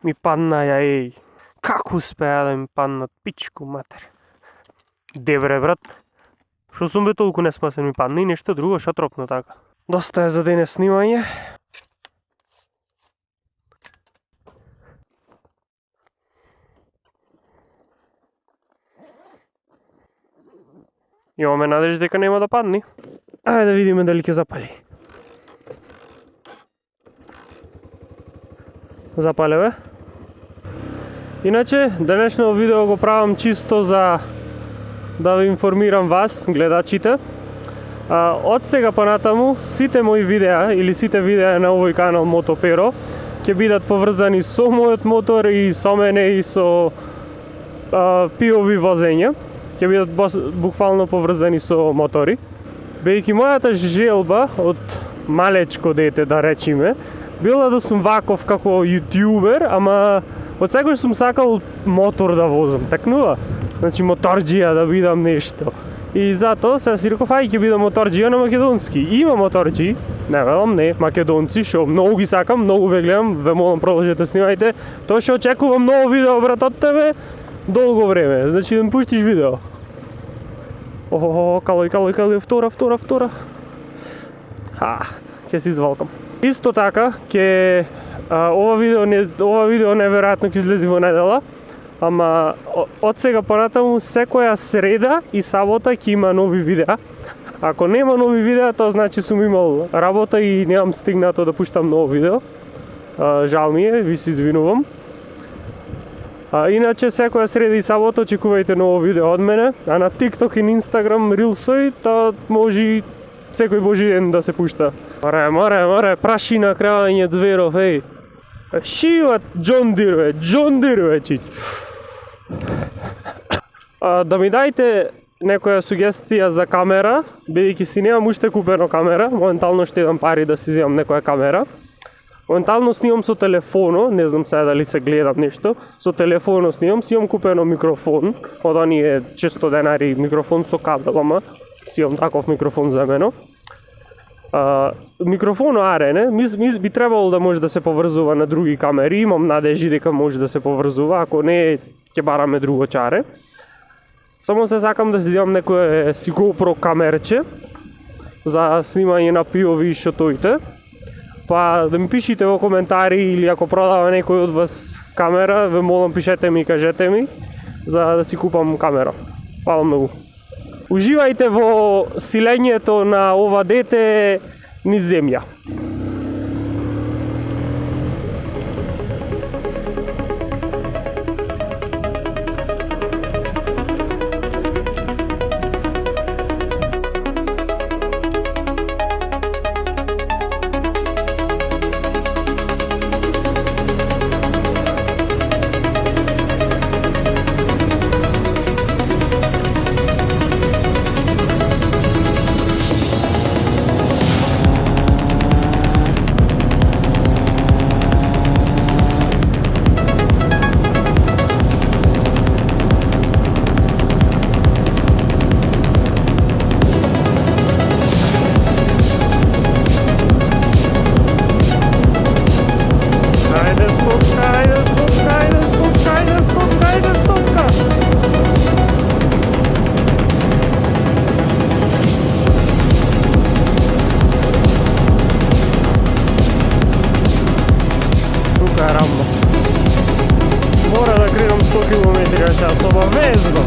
ми падна ја, еј. Како успеа да ми паднат, пичку матер. Дебре, брат. Шо сум бе толку неспасен, ми падна и нешто друго, шо тропно така. Доста е за денес снимање. Имаме надеж дека нема да падни. Ајде да видиме дали ќе запали. Запалеве. Иначе, денешно видео го правам чисто за да ви информирам вас, гледачите. Од сега понатаму, сите мои видеа или сите видеа на овој канал Мотоперо ќе бидат поврзани со мојот мотор и со мене и со POV возење. Ќе бидат буквално поврзани со мотори. Бејќи мојата желба од малечко дете, да речиме, била да сум ваков како јутјубер, ама од секој сум сакал мотор да возам, такнува. Значи моторџија да бидам нешто. И затоа се си реков, ај ќе бидам моторџија на македонски. Има моторџи, не велам не, македонци, шо многу ги сакам, многу ве гледам, ве молам продолжете снимајте. Тоа што очекувам ново видео брат од тебе долго време. Значи да ми пуштиш видео. Калој, втора. Ќе се извалкам. Исто така, ова видео неверојатно ќе излезе во недела, ама од сега понатаму секоја среда и сабота ќе има нови видеа. Ако нема нови видеа, тоа значи сум имал работа и немам стигнато да пуштам ново видео. Жал ми е, ви се извинувам. Иначе секоја среда и сабота очекувајте ново видео од мене, а на TikTok и на Instagram Reelsој, тоа може секој божи ден да се пушта. Море, прашина кравање зверов, еј. Шиват Джон Дир, чич. Да ми дајте некоја сугестија за камера, бидејќи си немам уште купено камера, моментално ще идам пари да си земам некоја камера. Моментално снимам со телефоно, не знам сега дали се гледам нешто, со телефоно снимам, си имам купено микрофон, од оние 600 денари микрофон со кабел, ама си имам таков микрофон за мене. Микрофоно аре, не? Би требало да може да се поврзува на други камери, имам надежи дека може да се поврзува, ако не, ќе бараме друго чаре. Само се сакам да си земам некој си GoPro камерче за снимање на POV и шотоите. Па да ми пишите во коментари или ако продава некој од вас камера, ве молам пишете ми и кажете ми за да си купам камера. Фала многу. Уживајте во силењето на ова дете низ земја. Мора да кrenам 100 км/ч обавезно.